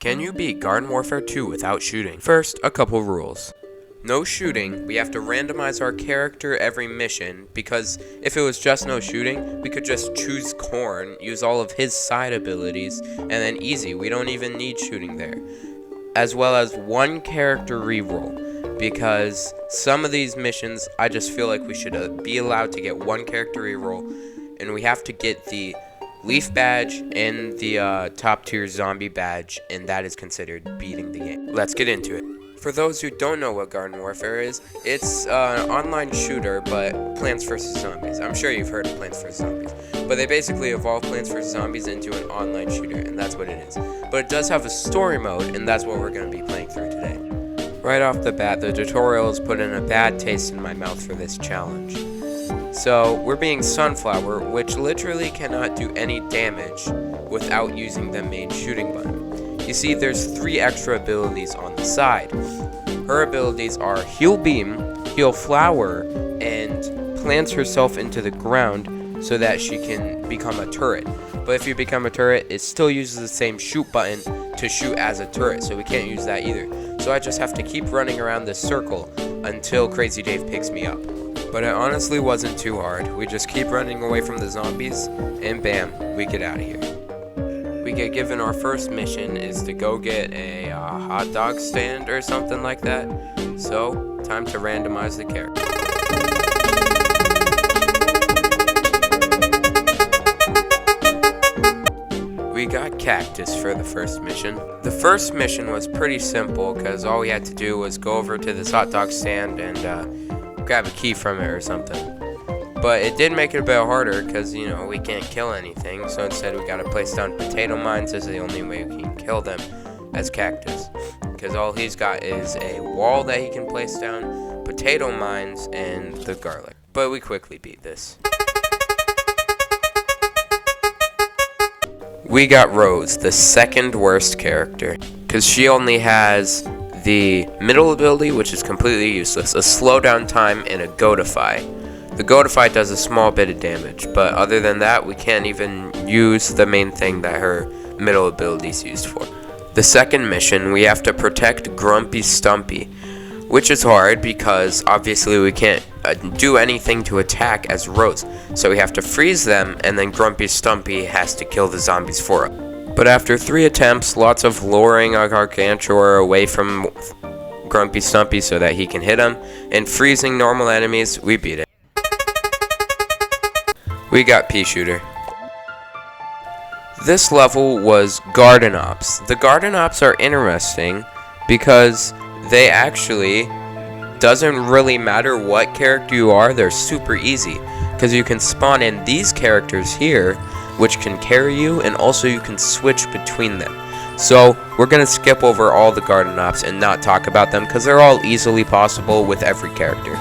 Can you beat Garden Warfare 2 without shooting? First, a couple rules. No shooting, we have to randomize our character every mission, because if it was just no shooting, we could just choose Corn, use all of his side abilities, and then easy, we don't even need shooting there. As well as one character reroll, because some of these missions, I just feel like we should be allowed to get one character reroll, and we have to get the Leaf badge and the top tier zombie badge, and that is considered beating the game. Let's get into it. For those who don't know what Garden Warfare is, it's an online shooter, but Plants vs. Zombies. I'm sure you've heard of Plants vs. Zombies. But they basically evolved Plants vs. Zombies into an online shooter, and that's what it is. But it does have a story mode, and that's what we're going to be playing through today. Right off the bat, the tutorial has put in a bad taste in my mouth for this challenge. So, we're being Sunflower, which literally cannot do any damage without using the main shooting button. You see, there's 3 extra abilities on the side. Her abilities are Heal Beam, Heal Flower, and plants herself into the ground so that she can become a turret. But if you become a turret, it still uses the same shoot button to shoot as a turret, so we can't use that either. So I just have to keep running around this circle until Crazy Dave picks me up. But it honestly wasn't too hard. We just keep running away from the zombies, and bam, we get out of here. We get given our first mission is to go get a hot dog stand or something like that. So, time to randomize the character. We got Cactus for the first mission. The first mission was pretty simple because all we had to do was go over to this hot dog stand and grab a key from it or something. But it did make it a bit harder because, you know, we can't kill anything. So instead we gotta place down potato mines as the only way we can kill them as Cactus. Because all he's got is a wall that he can place down, potato mines, and the garlic. But we quickly beat this. We got Rose, the second worst character, because she only has the middle ability, which is completely useless, a slowdown time, and a Goatify. The Goatify does a small bit of damage, but other than that, we can't even use the main thing that her middle ability is used for. The second mission, we have to protect Grumpy Stumpy, which is hard because obviously we can't do anything to attack as Rose. So we have to freeze them, and then Grumpy Stumpy has to kill the zombies for us. But after 3 attempts, lots of luring a Gargantuar away from Grumpy Stumpy so that he can hit him, and freezing normal enemies, we beat it. We got Pea Shooter. This level was Garden Ops. The Garden Ops are interesting because they actually doesn't really matter what character you are, they're super easy. Because you can spawn in these characters here, which can carry you, and also you can switch between them. So we're going to skip over all the Garden Ops and not talk about them because they're all easily possible with every character.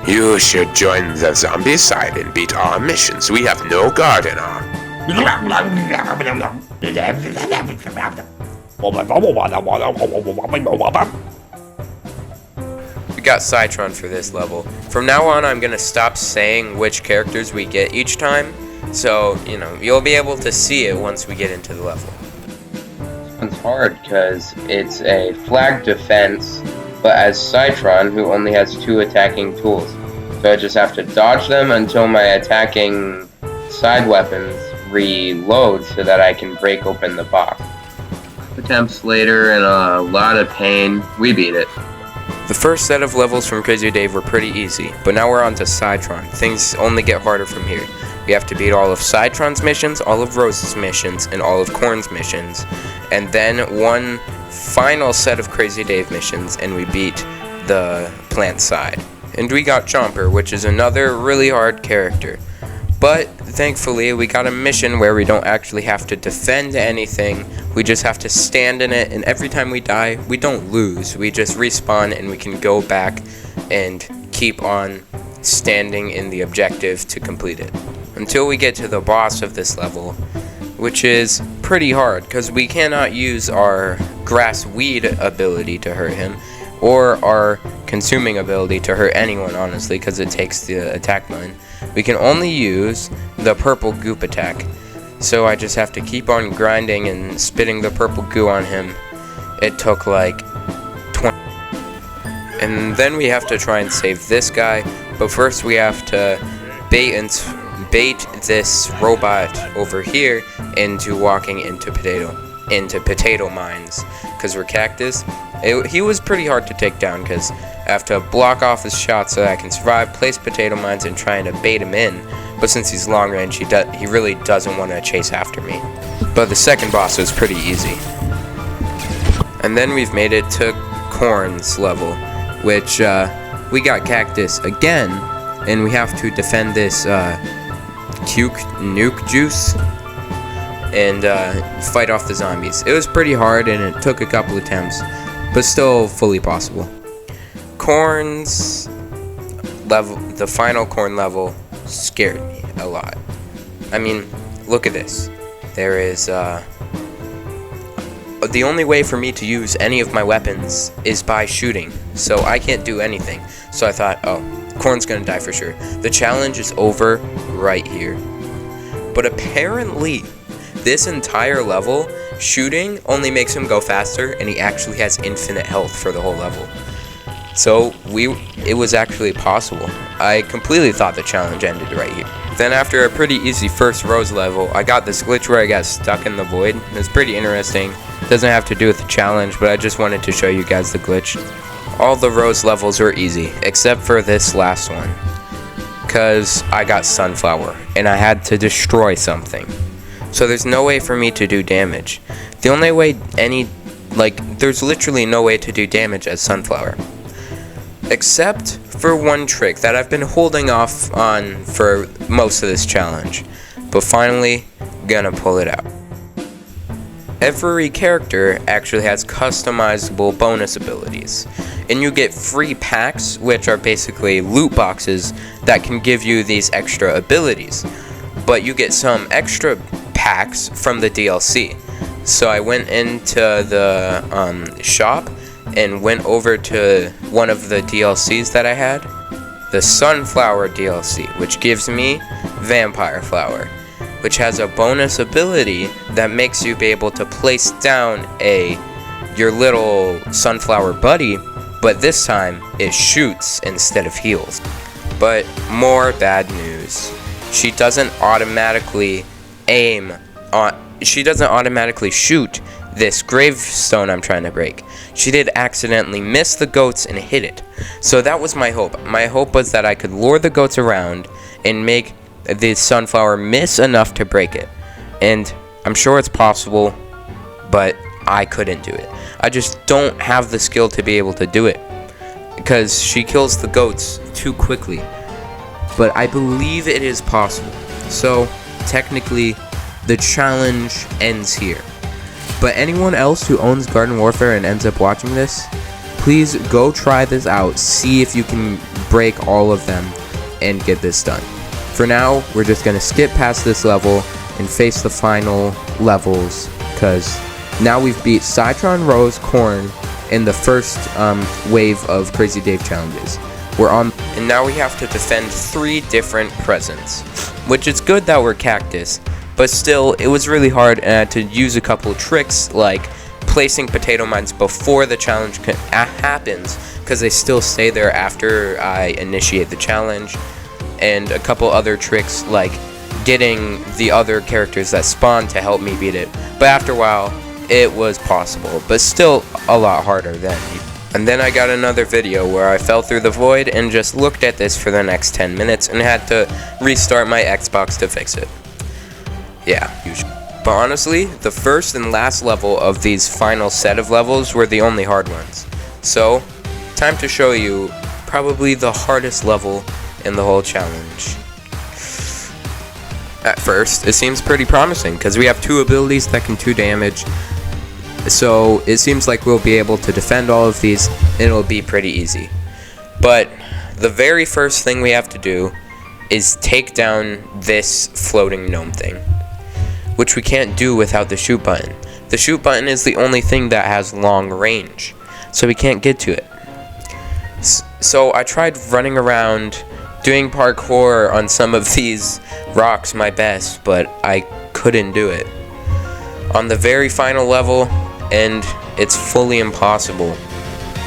You should join the zombie side and beat our missions. We have no garden on. We got Citron for this level. From now on, I'm going to stop saying which characters we get each time. So, you know, you'll be able to see it once we get into the level. It's hard because it's a flag defense, but as Citron, who only has 2 attacking tools. So I just have to dodge them until my attacking side weapons reload so that I can break open the box. Attempts later and a lot of pain, we beat it. The first set of levels from Crazy Dave were pretty easy, but now we're on to Citron. Things only get harder from here. We have to beat all of Citron's missions, all of Rose's missions, and all of Corn's missions. And then one final set of Crazy Dave missions, and we beat the plant side. And we got Chomper, which is another really hard character. But thankfully, we got a mission where we don't actually have to defend anything. We just have to stand in it, and every time we die, we don't lose. We just respawn, and we can go back and keep on standing in the objective to complete it. Until we get to the boss of this level, which is pretty hard, because we cannot use our grass weed ability to hurt him, or our consuming ability to hurt anyone, honestly, because it takes the attack button. We can only use the purple goop attack. So I just have to keep on grinding and spitting the purple goo on him it took like 20. And then we have to try and save this guy, but first we have to bait this robot over here into walking into potato mines, because we're cactus. He was pretty hard to take down because I have to block off his shot so that I can survive, place potato mines, and trying to bait him in. But since he's long range, he really doesn't want to chase after me. But the second boss was pretty easy. And then we've made it to Corn's level, which we got cactus again, and we have to defend this nuke juice and fight off the zombies. It was pretty hard and it took a couple attempts, but still fully possible. Corn's level, the final Corn level, scared me a lot. I mean, look at this. There is the only way for me to use any of my weapons is by shooting, so I can't do anything. So I thought, oh, Corn's gonna die for sure. The challenge is over right here. But apparently, this entire level, shooting only makes him go faster, and he actually has infinite health for the whole level. So it was actually possible. I completely thought the challenge ended right here. Then after a pretty easy first Rose level, I got this glitch where I got stuck in the void. It's pretty interesting. Doesn't have to do with the challenge, but I just wanted to show you guys the glitch. All the Rose levels were easy, except for this last one, because I got Sunflower, and I had to destroy something. So there's no way for me to do damage. The only way there's literally no way to do damage as Sunflower. Except for one trick that I've been holding off on for most of this challenge, but finally gonna pull it out. Every character actually has customizable bonus abilities, and you get free packs, which are basically loot boxes that can give you these extra abilities, but you get some extra packs from the DLC. So I went into the shop and went over to one of the DLCs that I had, the Sunflower DLC, which gives me Vampire Flower, which has a bonus ability that makes you be able to place down your little sunflower buddy, but this time it shoots instead of heals. But more bad news. She doesn't automatically shoot this gravestone I'm trying to break. She did accidentally miss the goats and hit it. So that was my hope. My hope was that I could lure the goats around and make the sunflower miss enough to break it. And I'm sure it's possible, but I couldn't do it. I just don't have the skill to be able to do it, because she kills the goats too quickly. But I believe it is possible. So technically, the challenge ends here. But anyone else who owns Garden Warfare and ends up watching this, please go try this out. See if you can break all of them and get this done. For now, we're just going to skip past this level and face the final levels, because now we've beat Citron, Rose, Corn in the first wave of Crazy Dave challenges. And now we have to defend 3 different presents, which is good that we're cactus, but still, it was really hard, and I had to use a couple of tricks, like placing potato mines before the challenge happens, because they still stay there after I initiate the challenge, and a couple other tricks, like getting the other characters that spawn to help me beat it. But after a while, it was possible, but still a lot harder then. And then I got another video where I fell through the void and just looked at this for the next 10 minutes and had to restart my Xbox to fix it. Yeah, usually. But honestly, the first and last level of these final set of levels were the only hard ones. So, time to show you probably the hardest level in the whole challenge. At first, it seems pretty promising because we have 2 abilities that can 2 damage. So, it seems like we'll be able to defend all of these and it'll be pretty easy. But the very first thing we have to do is take down this floating gnome thing, which we can't do without the shoot button. The shoot button is the only thing that has long range, so we can't get to it. So I tried running around, doing parkour on some of these rocks my best, but I couldn't do it. On the very final level, and it's fully impossible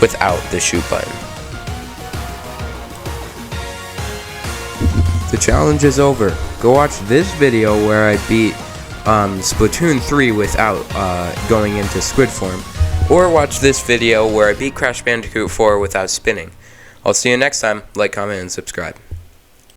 without the shoot button. The challenge is over. Go watch this video where I beat Splatoon 3 without going into squid form, or watch this video where I beat Crash Bandicoot 4 without spinning. I'll see you next time. Like, comment, and subscribe.